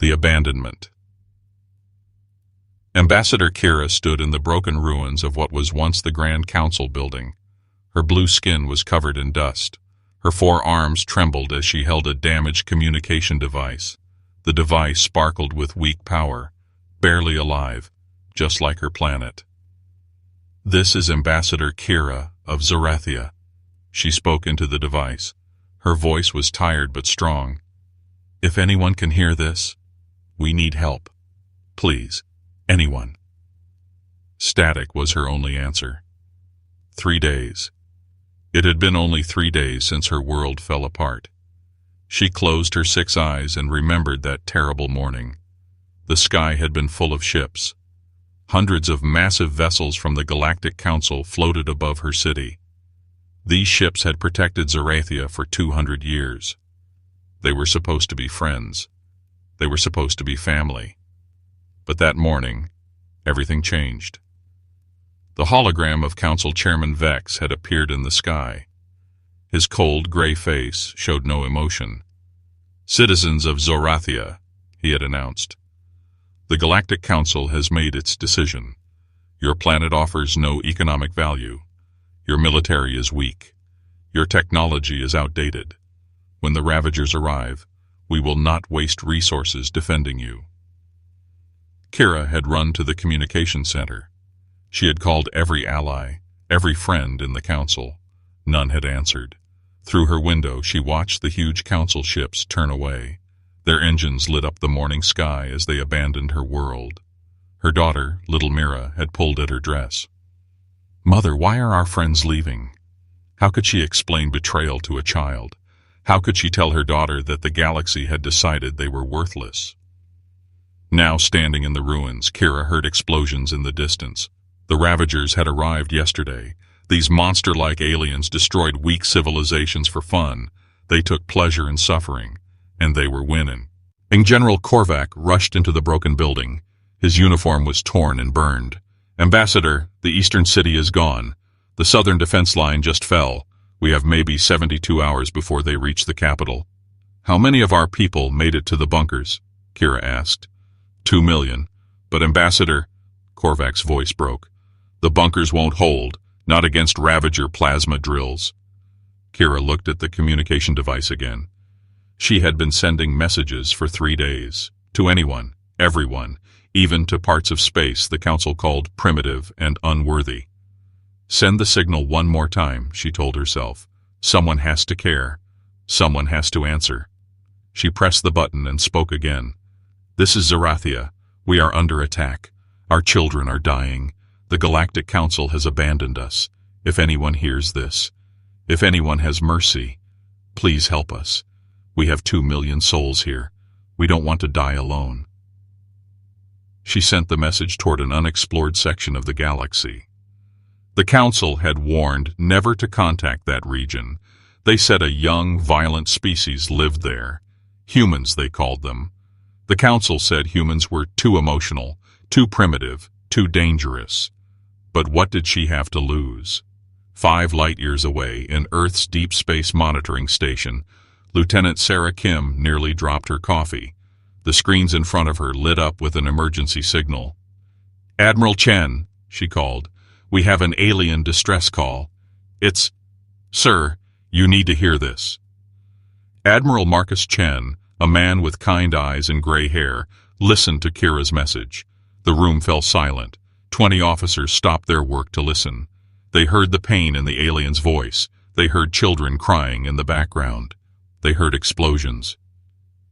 The abandonment. Ambassador Kira stood in the broken ruins of what was once the Grand Council building. Her blue skin was covered in dust. Her 4 arms trembled as she held a damaged communication device. The device sparkled with weak power, barely alive, just like her planet. "This is Ambassador Kira of Zarathia." She spoke into the device. Her voice was tired but strong. "If anyone can hear this, we need help. Please, anyone." Static was her only answer. 3 days. It had been only 3 days since her world fell apart. She closed her 6 eyes and remembered that terrible morning. The sky had been full of ships. Hundreds of massive vessels from the Galactic Council floated above her city. These ships had protected Zarathia for 200 years. They were supposed to be friends. They were supposed to be family. But that morning, everything changed. The hologram of Council Chairman Vex had appeared in the sky. His cold, gray face showed no emotion. "Citizens of Zarathia," he had announced. "The Galactic Council has made its decision. Your planet offers no economic value. Your military is weak. Your technology is outdated. When the Ravagers arrive, we will not waste resources defending you." Kira had run to the communication center. She had called every ally, every friend in the council. None had answered. Through her window, she watched the huge council ships turn away. Their engines lit up the morning sky as they abandoned her world. Her daughter, little Mira, had pulled at her dress. "Mother, why are our friends leaving?" How could she explain betrayal to a child? How could she tell her daughter that the galaxy had decided they were worthless? Now, standing in the ruins, Kira heard explosions in the distance. The Ravagers had arrived yesterday. These monster-like aliens destroyed weak civilizations for fun. They took pleasure in suffering, and they were winning. General Korvac rushed into the broken building. His uniform was torn and burned. "Ambassador, the eastern city is gone. The southern defense line just fell. We have maybe 72 hours before they reach the capital." "How many of our people made it to the bunkers?" Kira asked. 2 million. "But Ambassador," Korvac's voice broke, "the bunkers won't hold. Not against Ravager plasma drills." Kira looked at the communication device again. She had been sending messages for 3 days. To anyone, everyone, even to parts of space the Council called primitive and unworthy. "Send the signal one more time," she told herself. "Someone has to care. Someone has to answer." She pressed the button and spoke again. "This is Zarathia. We are under attack. Our children are dying. The Galactic Council has abandoned us. If anyone hears this, if anyone has mercy, please help us. We have 2 million souls here. We don't want to die alone." She sent the message toward an unexplored section of the galaxy. The Council had warned never to contact that region. They said a young, violent species lived there. Humans, they called them. The Council said humans were too emotional, too primitive, too dangerous. But what did she have to lose? 5 light-years away, in Earth's Deep Space Monitoring Station, Lieutenant Sarah Kim nearly dropped her coffee. The screens in front of her lit up with an emergency signal. "Admiral Chen," she called, "we have an alien distress call. It's... Sir, you need to hear this." Admiral Marcus Chen, a man with kind eyes and gray hair, listened to Kira's message. The room fell silent. 20 officers stopped their work to listen. They heard the pain in the alien's voice. They heard children crying in the background. They heard explosions.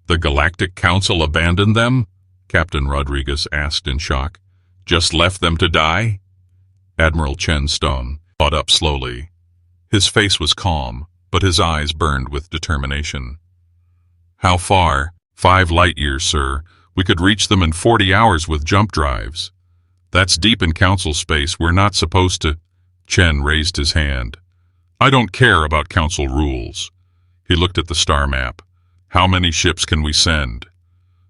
"The Galactic Council abandoned them?" Captain Rodriguez asked in shock. "Just left them to die?" Admiral Chen Stone got up slowly. His face was calm, but his eyes burned with determination. "How far?" 5 light-years, sir. We could reach them in 40 hours with jump drives. That's deep in Council space. We're not supposed to... Chen raised his hand. "I don't care about Council rules." He looked at the star map. "How many ships can we send?"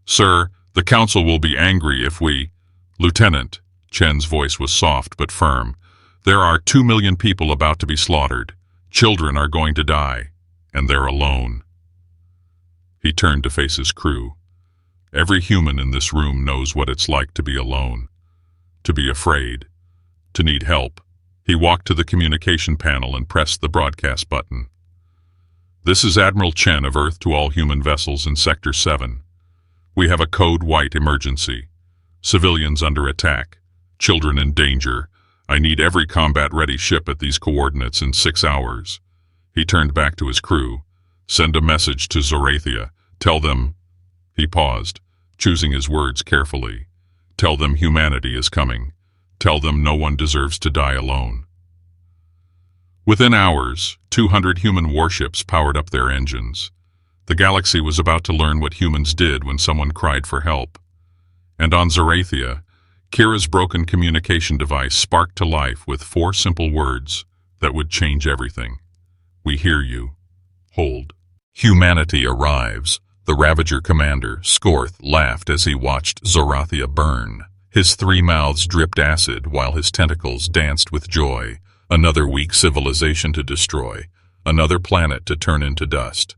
"Sir, the Council will be angry if we..." "Lieutenant," Chen's voice was soft but firm, "there are 2 million people about to be slaughtered. Children are going to die, and they're alone." He turned to face his crew. Every human in this room knows what it's like to be alone, to be afraid, to need help. He walked to the communication panel and pressed the broadcast button. This is Admiral Chen of Earth to all human vessels in Sector 7. We have a code white emergency. Civilians under attack. Children in danger. I need every combat-ready ship at these coordinates in 6 hours. He turned back to his crew. Send a message to Zorathia. Tell them... He paused, choosing his words carefully. Tell them humanity is coming. Tell them no one deserves to die alone. Within hours, 200 human warships powered up their engines. The galaxy was about to learn what humans did when someone cried for help. And on Zorathia, Kira's broken communication device sparked to life with 4 simple words that would change everything. We hear you. Hold. Humanity arrives. The Ravager commander, Skorth, laughed as he watched Zorathia burn. His 3 mouths dripped acid while his tentacles danced with joy. Another weak civilization to destroy. Another planet to turn into dust.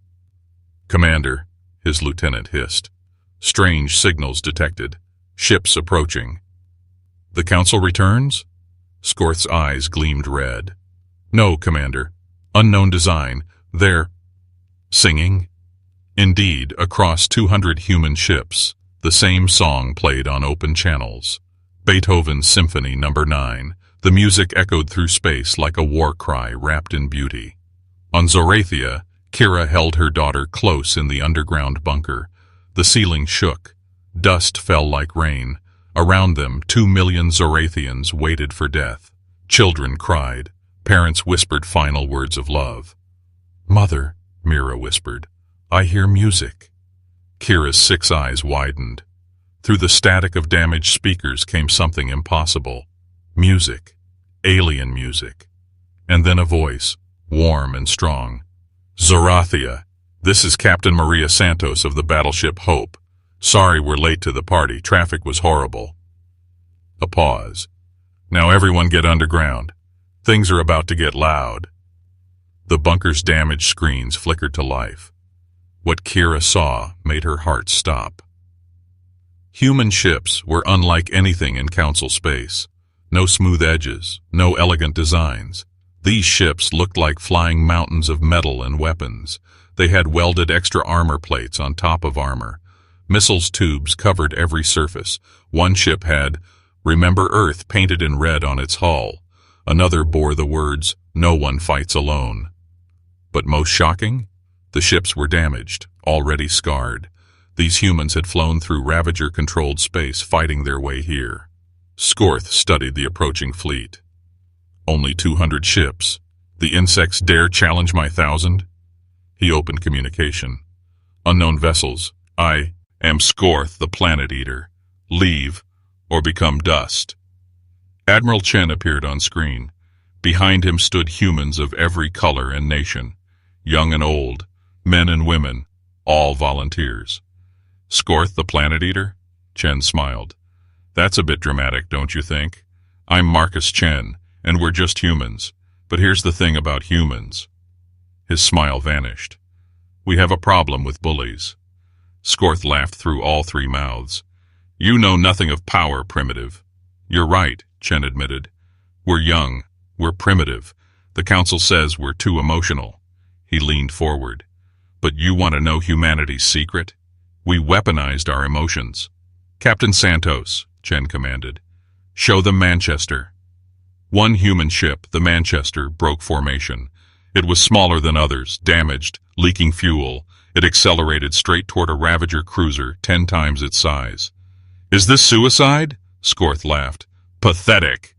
Commander, his lieutenant hissed. Strange signals detected. Ships approaching. The Council returns? Skorth's eyes gleamed red. No, Commander. Unknown design. They're... singing? Indeed, across 200 human ships, the same song played on open channels. Beethoven's Symphony No. 9. The music echoed through space like a war cry wrapped in beauty. On Zorathia, Kira held her daughter close in the underground bunker. The ceiling shook. Dust fell like rain. Around them, 2 million Zorathians waited for death. Children cried. Parents whispered final words of love. Mother, Mira whispered, I hear music. Kira's 6 eyes widened. Through the static of damaged speakers came something impossible. Music. Alien music. And then a voice, warm and strong. Zorathia, this is Captain Maria Santos of the battleship Hope. Sorry we're late to the party. Traffic was horrible. A pause. Now everyone get underground. Things are about to get loud. The bunker's damaged screens flickered to life. What Kira saw made her heart stop. Human ships were unlike anything in Council space. No smooth edges, no elegant designs. These ships looked like flying mountains of metal and weapons. They had welded extra armor plates on top of armor. Missiles tubes covered every surface. One ship had, Remember Earth, painted in red on its hull. Another bore the words, No one fights alone. But most shocking? The ships were damaged, already scarred. These humans had flown through Ravager-controlled space, fighting their way here. Skorth studied the approaching fleet. Only 200 ships. The insects dare challenge my 1,000? He opened communication. Unknown vessels. I am Skorth, the Planet Eater. Leave, or become dust. Admiral Chen appeared on screen. Behind him stood humans of every color and nation. Young and old, men and women, all volunteers. Skorth, the Planet Eater? Chen smiled. That's a bit dramatic, don't you think? I'm Marcus Chen, and we're just humans. But here's the thing about humans. His smile vanished. We have a problem with bullies. Skorth laughed through all 3 mouths. You know nothing of power, primitive. You're right, Chen admitted. We're young. We're primitive. The Council says we're too emotional. He leaned forward. But you want to know humanity's secret? We weaponized our emotions. Captain Santos, Chen commanded. Show them Manchester. One human ship, the Manchester, broke formation. It was smaller than others, damaged, leaking fuel. It accelerated straight toward a Ravager cruiser 10 times its size. Is this suicide? Skorth laughed. Pathetic.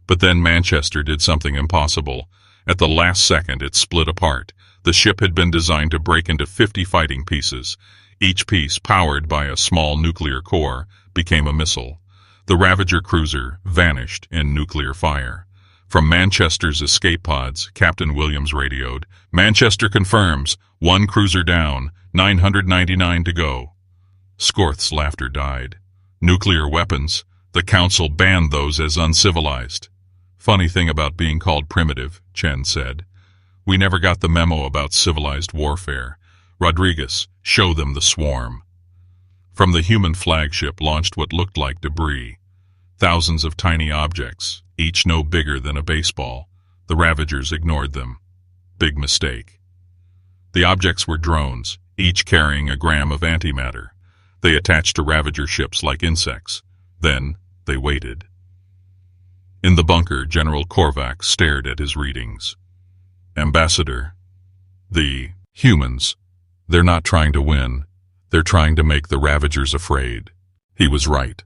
But then Manchester did something impossible. At the last second, it split apart. The ship had been designed to break into 50 fighting pieces. Each piece, powered by a small nuclear core, became a missile. The Ravager cruiser vanished in nuclear fire. From Manchester's escape pods, Captain Williams radioed, Manchester confirms, 1 cruiser down, 999 to go. Skorth's laughter died. Nuclear weapons. The Council banned those as uncivilized. Funny thing about being called primitive, Chen said. We never got the memo about civilized warfare. Rodriguez, show them the swarm. From the human flagship launched what looked like debris. Thousands of tiny objects, each no bigger than a baseball. The Ravagers ignored them. Big mistake. The objects were drones, each carrying a gram of antimatter. They attached to Ravager ships like insects. Then they waited. In the bunker, General Korvac stared at his readings. Ambassador, the humans, they're not trying to win. They're trying to make the Ravagers afraid. He was right.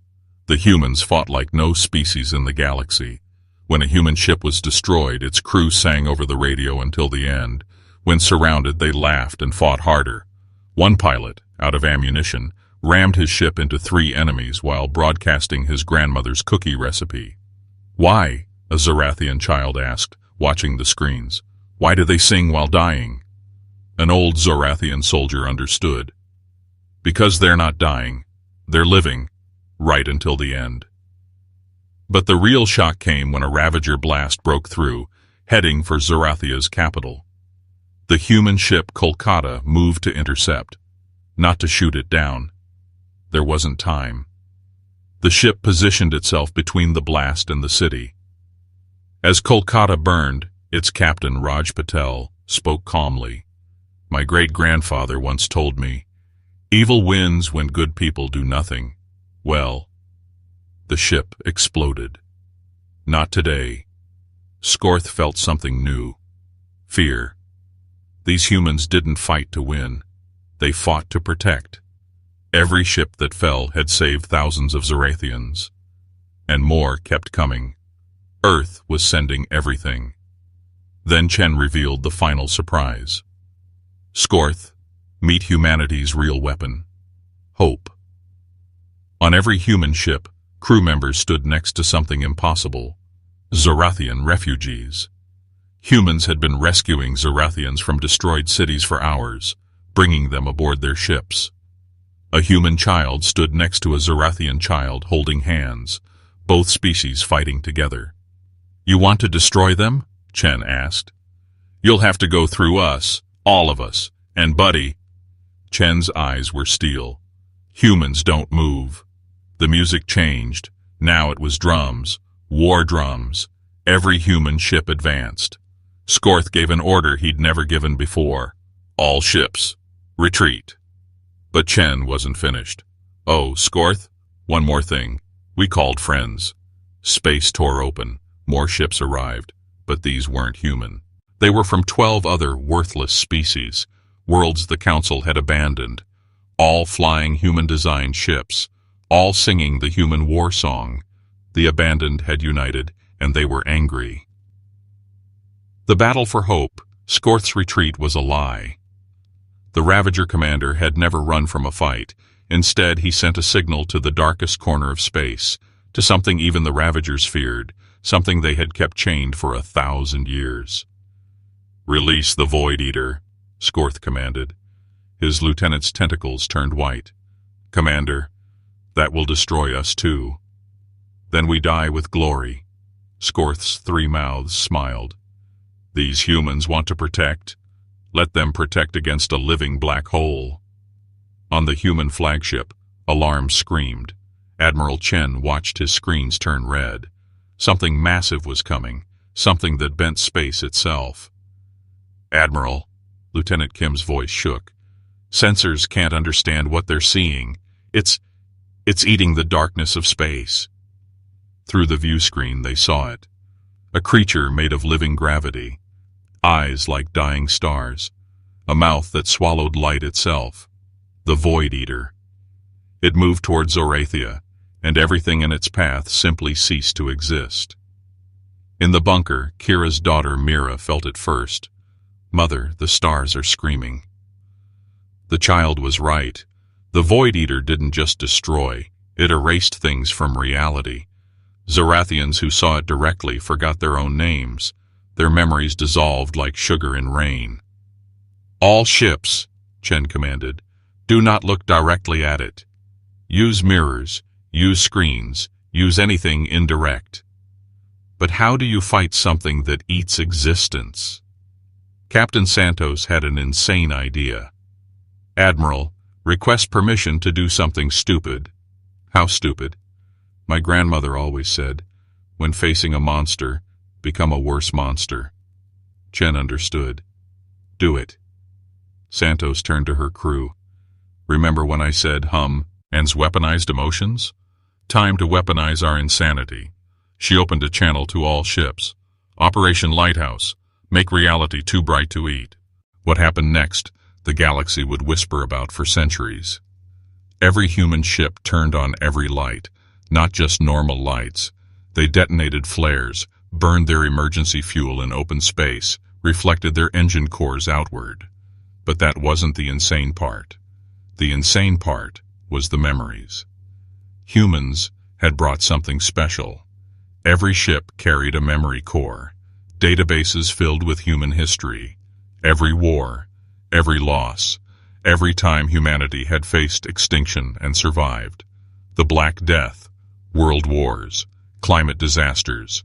The humans fought like no species in the galaxy. When a human ship was destroyed, its crew sang over the radio until the end. When surrounded, they laughed and fought harder. One pilot, out of ammunition, rammed his ship into 3 enemies while broadcasting his grandmother's cookie recipe. Why? A Zorathian child asked, watching the screens. Why do they sing while dying? An old Zorathian soldier understood. Because they're not dying. They're living, right until the end. But the real shock came when a Ravager blast broke through, heading for Zorathia's capital. The human ship Kolkata moved to intercept, not to shoot it down. There wasn't time. The ship positioned itself between the blast and the city. As Kolkata burned, its captain, Raj Patel, spoke calmly. My great-grandfather once told me, evil wins when good people do nothing. Well, the ship exploded. Not today. Skorth felt something new. Fear. These humans didn't fight to win. They fought to protect. Every ship that fell had saved thousands of Zorathians. And more kept coming. Earth was sending everything. Then Chen revealed the final surprise. Skorth, meet humanity's real weapon. Hope. On every human ship, crew members stood next to something impossible. Zorathian refugees. Humans had been rescuing Zorathians from destroyed cities for hours, bringing them aboard their ships. A human child stood next to a Zorathian child holding hands, both species fighting together. You want to destroy them? Chen asked. You'll have to go through us, all of us, and buddy. Chen's eyes were steel. Humans don't move. The music changed. Now it was drums, war drums. Every human ship advanced. Skorth gave an order he'd never given before. All ships, retreat. But Chen wasn't finished. Oh, Skorth, one more thing. We called friends. Space tore open. More ships arrived. But these weren't human. They were from 12 other worthless species, worlds the Council had abandoned. All flying human-designed ships, all singing the human war song. The abandoned had united, and they were angry. The battle for hope, Skorth's retreat, was a lie. The Ravager commander had never run from a fight. Instead, he sent a signal to the darkest corner of space, to something even the Ravagers feared, something they had kept chained for 1,000 years. Release the Void Eater, Skorth commanded. His lieutenant's tentacles turned white. Commander, that will destroy us too. Then we die with glory. Skorth's 3 mouths smiled. These humans want to protect. Let them protect against a living black hole. On the human flagship, alarms screamed. Admiral Chen watched his screens turn red. Something massive was coming, something that bent space itself. Admiral, Lieutenant Kim's voice shook. Sensors can't understand what they're seeing. It's eating the darkness of space. Through the view screen they saw it. A creature made of living gravity. Eyes like dying stars. A mouth that swallowed light itself. The Void Eater. It moved toward Zorathia, and everything in its path simply ceased to exist. In the bunker, Kira's daughter Mira felt it first. Mother, the stars are screaming. The child was right. The Void Eater didn't just destroy, it erased things from reality. Zorathians who saw it directly forgot their own names. Their memories dissolved like sugar in rain. All ships, Chen commanded, do not look directly at it. Use mirrors, use screens, use anything indirect. But how do you fight something that eats existence? Captain Santos had an insane idea. Admiral, Request permission to do something stupid. How stupid? My grandmother always said, when facing a monster, become a worse monster. Chen understood. Do it. Santos turned to her crew. Remember when I said and's weaponized emotions? Time to weaponize our insanity. She opened a channel to all ships. Operation Lighthouse. Make reality too bright to eat. What happened next, the galaxy would whisper about for centuries. Every human ship turned on every light, not just normal lights. They detonated flares, burned their emergency fuel in open space, reflected their engine cores outward. But that wasn't the insane part. The insane part was the memories. Humans had brought something special. Every ship carried a memory core, databases filled with human history. Every war, every loss, every time humanity had faced extinction and survived. The Black Death, world wars, climate disasters,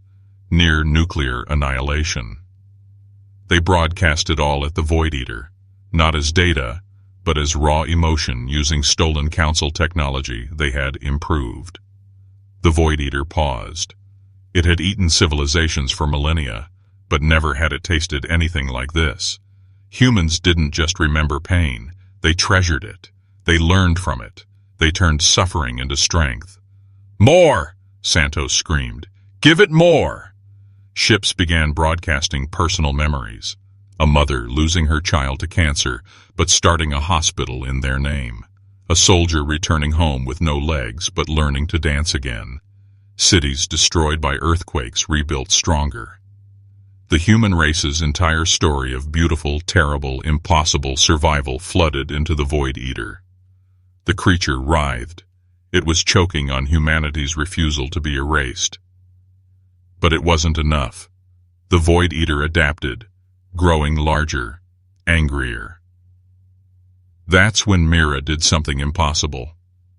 near nuclear annihilation. They broadcast it all at the Void Eater, not as data, but as raw emotion using stolen council technology they had improved. The Void Eater paused. It had eaten civilizations for millennia, but never had it tasted anything like this. Humans didn't just remember pain, they treasured it. They learned from it. They turned suffering into strength. More! Santos screamed. Give it more! Ships began broadcasting personal memories. A mother losing her child to cancer, but starting a hospital in their name. A soldier returning home with no legs, but learning to dance again. Cities destroyed by earthquakes rebuilt stronger. The human race's entire story of beautiful, terrible, impossible survival flooded into the Void Eater. The creature writhed. It was choking on humanity's refusal to be erased. But it wasn't enough. The Void Eater adapted, growing larger, angrier. That's when Mira did something impossible.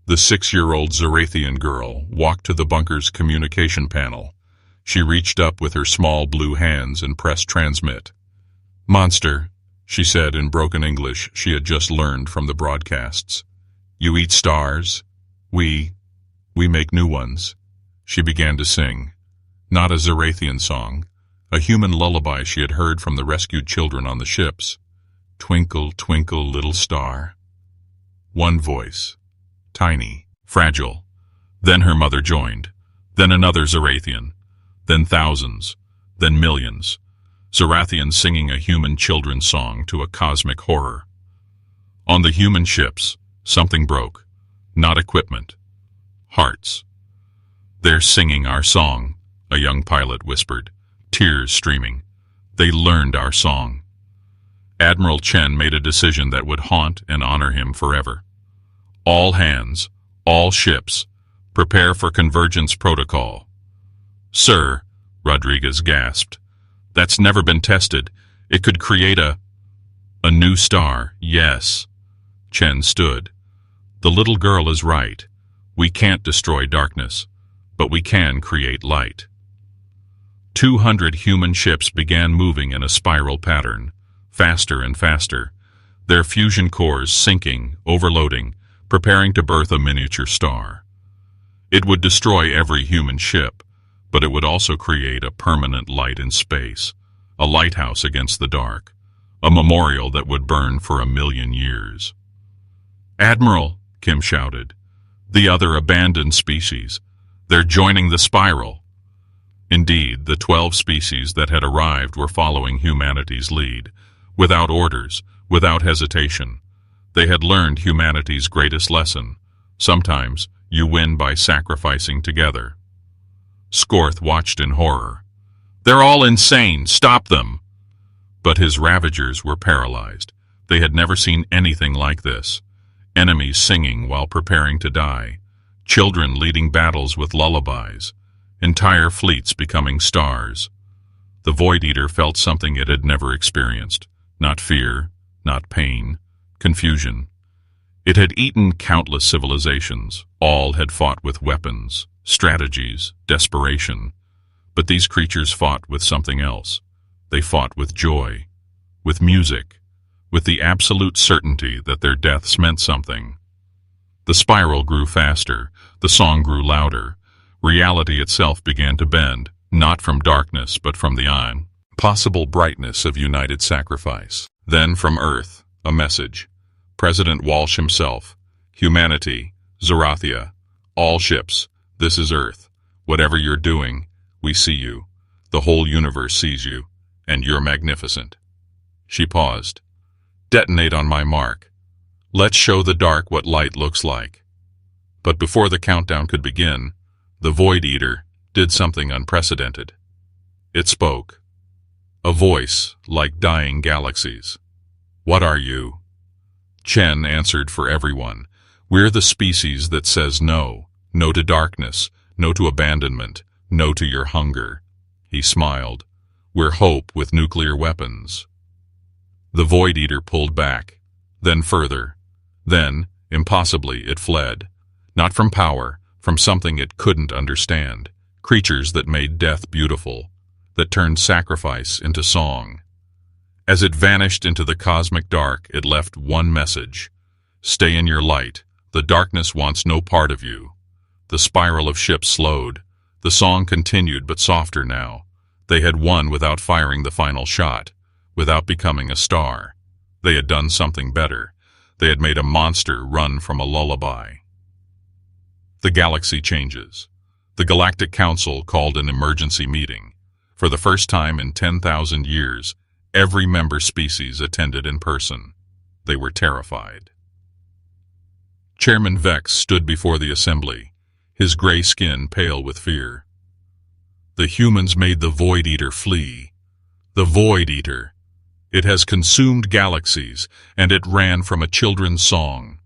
The 6-year-old Zarathian girl walked to the bunker's communication panel. She reached up with her small blue hands and pressed transmit. Monster, she said in broken English she had just learned from the broadcasts. You eat stars. We make new ones. She began to sing. Not a Zarathian song, a human lullaby she had heard from the rescued children on the ships. Twinkle, twinkle, little star. One voice. Tiny, fragile. Then her mother joined. Then another Zarathian. Then thousands. Then millions. Zarathians singing a human children's song to a cosmic horror. On the human ships, something broke. Not equipment. Hearts. They're singing our song, a young pilot whispered, tears streaming. They learned our song. Admiral Chen made a decision that would haunt and honor him forever. All hands, all ships, prepare for convergence protocol. Sir, Rodriguez gasped, that's never been tested. It could create a new star, yes. Chen stood. The little girl is right. We can't destroy darkness, but we can create light. 200 human ships began moving in a spiral pattern, faster and faster, their fusion cores sinking, overloading, preparing to birth a miniature star. It would destroy every human ship, but it would also create a permanent light in space, a lighthouse against the dark, a memorial that would burn for 1,000,000 years. Admiral, Kim shouted, the other abandoned species. They're joining the spiral. Indeed, the 12 species that had arrived were following humanity's lead, without orders, without hesitation. They had learned humanity's greatest lesson. Sometimes you win by sacrificing together. Skorth watched in horror. They're all insane, stop them! But his ravagers were paralyzed. They had never seen anything like this. Enemies singing while preparing to die. Children leading battles with lullabies. Entire fleets becoming stars. The Void Eater felt something it had never experienced. Not fear, not pain, confusion. It had eaten countless civilizations. All had fought with weapons, strategies, desperation. But these creatures fought with something else. They fought with joy, with music, with the absolute certainty that their deaths meant something. The spiral grew faster, the song grew louder. Reality itself began to bend, not from darkness but from the impossible brightness of united sacrifice. Then from Earth, a message. President Walsh himself. Humanity, Zarathia, all ships, this is Earth. Whatever you're doing, we see you. The whole universe sees you, and you're magnificent. She paused. Detonate on my mark. Let's show the dark what light looks like. But before the countdown could begin, the Void Eater did something unprecedented. It spoke. A voice like dying galaxies. What are you? Chen answered for everyone. We're the species that says no. No to darkness, no to abandonment, no to your hunger. He smiled. We're hope with nuclear weapons. The Void Eater pulled back, then further. Then, impossibly, it fled. Not from power, from something it couldn't understand. Creatures that made death beautiful, that turned sacrifice into song. As it vanished into the cosmic dark, it left one message. Stay in your light. The darkness wants no part of you. The spiral of ships slowed. The song continued, but softer now. They had won without firing the final shot, without becoming a star. They had done something better. They had made a monster run from a lullaby. The galaxy changes. The Galactic Council called an emergency meeting. For the first time in 10,000 years, every member species attended in person. They were terrified. Chairman Vex stood before the assembly, his gray skin pale with fear. The humans made the Void Eater flee. The Void Eater. It has consumed galaxies, and it ran from a children's song.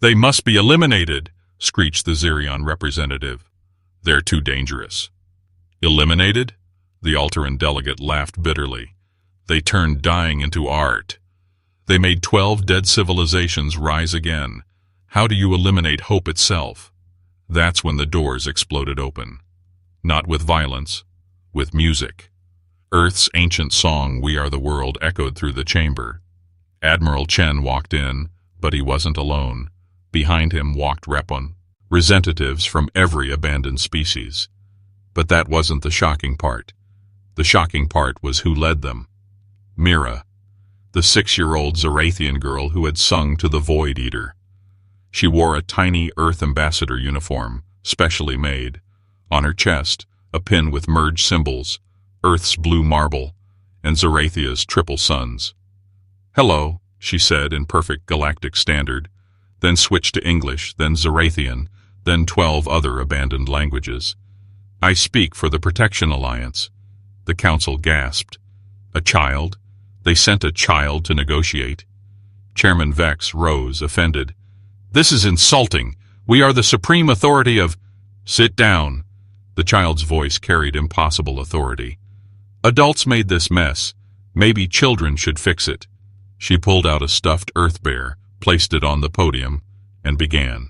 They must be eliminated, screeched the Zirion representative. They're too dangerous. Eliminated? The Alteran delegate laughed bitterly. They turned dying into art. They made 12 dead civilizations rise again. How do you eliminate hope itself? That's when the doors exploded open. Not with violence, with music. Earth's ancient song, We Are the World, echoed through the chamber. Admiral Chen walked in, but he wasn't alone. Behind him walked representatives from every abandoned species. But that wasn't the shocking part. The shocking part was who led them. Mira, the 6-year-old Zarathian girl who had sung to the Void Eater. She wore a tiny Earth ambassador uniform, specially made. On her chest, a pin with merged symbols, Earth's blue marble, and Zarathia's triple suns. Hello, she said in perfect galactic standard, then switched to English, then Zarathian, then 12 other abandoned languages. I speak for the Protection Alliance. The council gasped. A child? They sent a child to negotiate. Chairman Vex rose, offended. This is insulting. We are the supreme authority of... Sit down. The child's voice carried impossible authority. Adults made this mess. Maybe children should fix it. She pulled out a stuffed Earth bear, placed it on the podium, and began.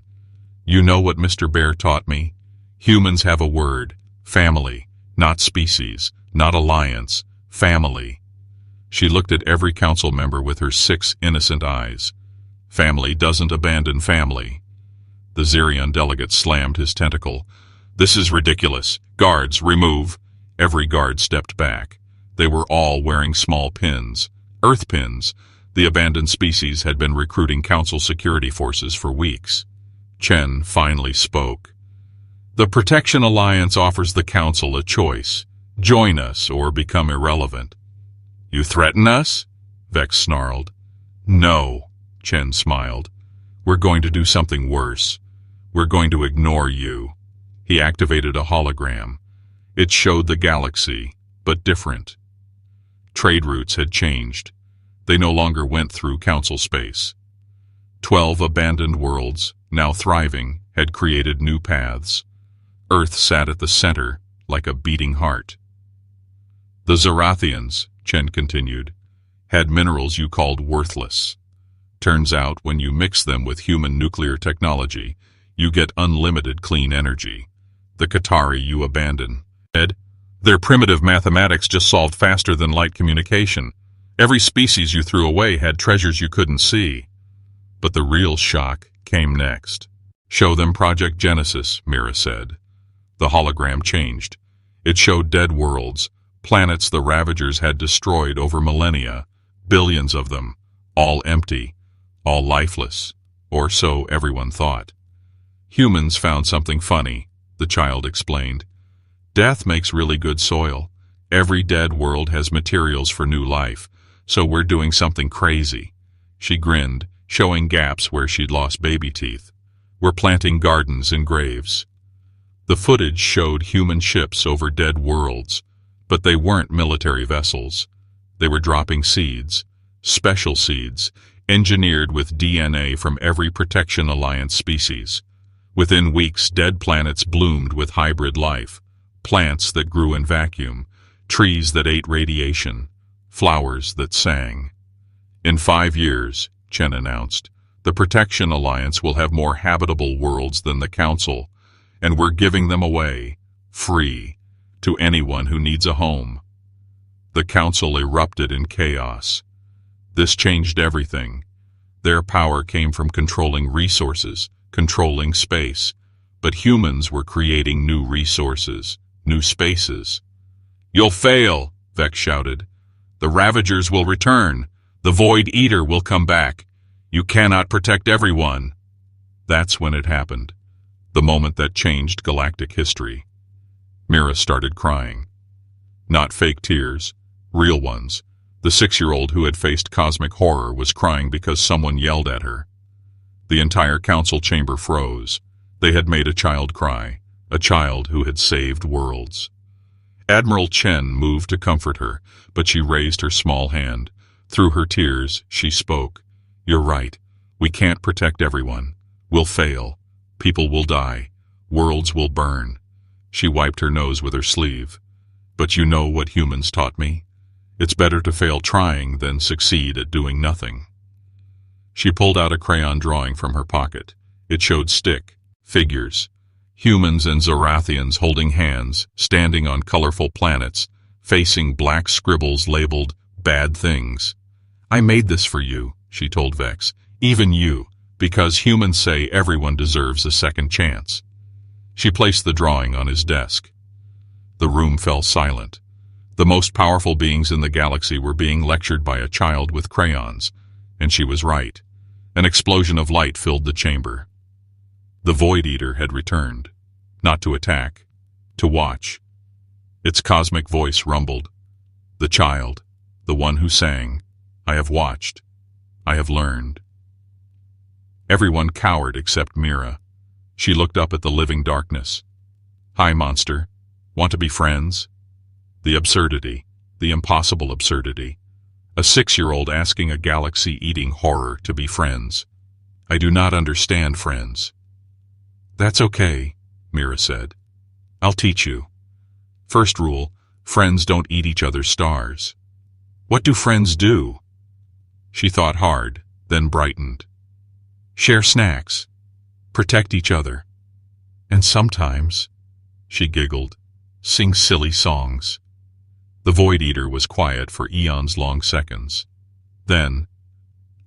You know what Mr. Bear taught me? Humans have a word. Family. Not species. Not alliance. Family. She looked at every council member with her 6 innocent eyes. Family doesn't abandon family. The Zirion delegate slammed his tentacle. This is ridiculous. Guards, remove. Every guard stepped back. They were all wearing small pins. Earth pins. The abandoned species had been recruiting council security forces for weeks. Chen finally spoke. The Protection Alliance offers the council a choice. Join us or become irrelevant. You threaten us? Vex snarled. No, Chen smiled. We're going to do something worse. We're going to ignore you. He activated a hologram. It showed the galaxy, but different. Trade routes had changed. They no longer went through council space. 12 abandoned worlds, now thriving, had created new paths. Earth sat at the center, like a beating heart. The Zarathians, Chen continued, had minerals you called worthless. Turns out when you mix them with human nuclear technology, you get unlimited clean energy. The Qatari you abandon. Their primitive mathematics just solved faster than light communication. Every species you threw away had treasures you couldn't see. But the real shock came next. Show them Project Genesis, Mira said. The hologram changed. It showed dead worlds, planets the Ravagers had destroyed over millennia, billions of them, all empty, all lifeless, or so everyone thought. Humans found something funny, the child explained. Death makes really good soil. Every dead world has materials for new life, so we're doing something crazy. She grinned, showing gaps where she'd lost baby teeth. We're planting gardens in graves. The footage showed human ships over dead worlds, but they weren't military vessels. They were dropping seeds, special seeds, engineered with DNA from every Protection Alliance species. Within weeks, dead planets bloomed with hybrid life, plants that grew in vacuum, trees that ate radiation, flowers that sang. In 5 years, Chen announced, the Protection Alliance will have more habitable worlds than the Council, and we're giving them away, free, to anyone who needs a home. The Council erupted in chaos. This changed everything. Their power came from controlling resources, controlling space, but humans were creating new resources, new spaces. You'll fail, Vex shouted. The Ravagers will return. The Void Eater will come back. You cannot protect everyone. That's when it happened, the moment that changed galactic history. Mira started crying. Not fake tears, real ones. The 6-year-old who had faced cosmic horror was crying because someone yelled at her. The entire council chamber froze. They had made a child cry, a child who had saved worlds. Admiral Chen moved to comfort her, but she raised her small hand. Through her tears, she spoke. You're right. We can't protect everyone. We'll fail. People will die. Worlds will burn. She wiped her nose with her sleeve. But you know what humans taught me? It's better to fail trying than succeed at doing nothing. She pulled out a crayon drawing from her pocket. It showed stick, figures, humans and Zorathians holding hands, standing on colorful planets, facing black scribbles labeled bad things. I made this for you, she told Vex, even you, because humans say everyone deserves a second chance. She placed the drawing on his desk. The room fell silent. The most powerful beings in the galaxy were being lectured by a child with crayons, and she was right. An explosion of light filled the chamber. The Void Eater had returned, not to attack, to watch. Its cosmic voice rumbled. The child, the one who sang, I have watched, I have learned. Everyone cowered except Mira. She looked up at the living darkness. Hi, monster. Want to be friends? The absurdity, the impossible absurdity. A 6-year-old asking a galaxy-eating horror to be friends. I do not understand friends. That's okay, Mira said. I'll teach you. First rule, friends don't eat each other's stars. What do friends do? She thought hard, then brightened. Share snacks. Protect each other. And sometimes, she giggled, sing silly songs. The Void Eater was quiet for eons-long seconds. Then,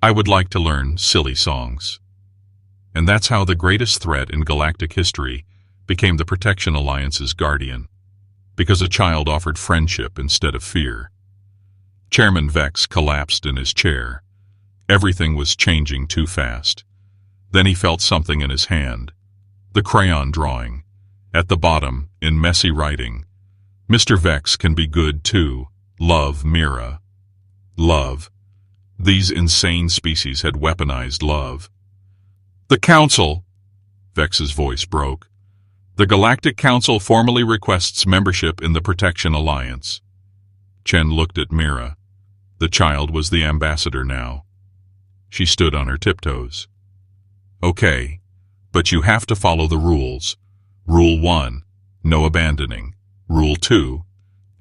I would like to learn silly songs. And that's how the greatest threat in galactic history became the Protection Alliance's guardian, because a child offered friendship instead of fear. Chairman Vex collapsed in his chair. Everything was changing too fast. Then he felt something in his hand. The crayon drawing. At the bottom, in messy writing, Mr. Vex can be good too. Love, Mira. Love. These insane species had weaponized love. The Council! Vex's voice broke. The Galactic Council formally requests membership in the Protection Alliance. Chen looked at Mira. The child was the ambassador now. She stood on her tiptoes. Okay, but you have to follow the rules. Rule 1, no abandoning. Rule 2,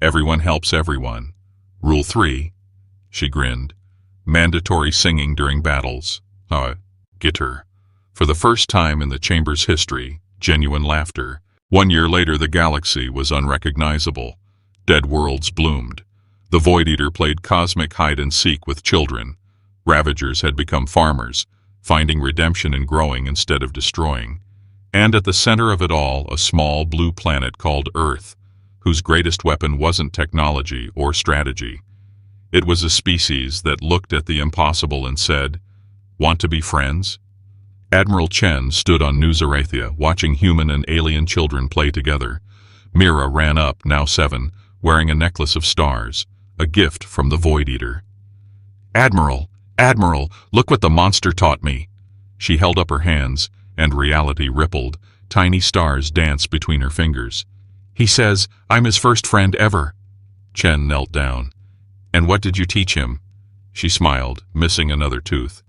everyone helps everyone. Rule 3, she grinned, mandatory singing during battles. Get her. For the first time in the chamber's history, genuine laughter. 1 year later, the galaxy was unrecognizable. Dead worlds bloomed. The Void Eater played cosmic hide-and-seek with children. Ravagers had become farmers, finding redemption in growing instead of destroying. And at the center of it all, a small blue planet called Earth, whose greatest weapon wasn't technology or strategy. It was a species that looked at the impossible and said, "Want to be friends?" Admiral Chen stood on New Zarathia, watching human and alien children play together. Mira ran up, now 7, wearing a necklace of stars, a gift from the Void Eater. "Admiral, Admiral, look what the monster taught me." She held up her hands, and reality rippled. Tiny stars danced between her fingers. "He says I'm his first friend ever." Chen knelt down. "And what did you teach him?" She smiled, missing another tooth.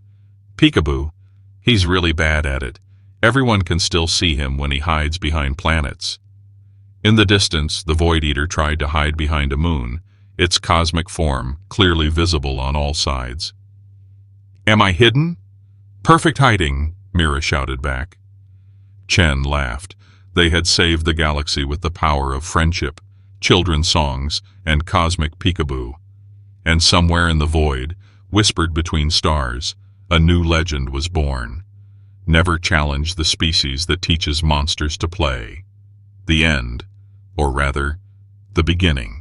"Peekaboo. He's really bad at it. Everyone can still see him when he hides behind planets." In the distance, the Void Eater tried to hide behind a moon, its cosmic form clearly visible on all sides. "Am I hidden?" "Perfect hiding," Mira shouted back. Chen laughed. They had saved the galaxy with the power of friendship, children's songs, and cosmic peekaboo. And somewhere in the void, whispered between stars, a new legend was born. Never challenge the species that teaches monsters to play. The end, or rather, the beginning.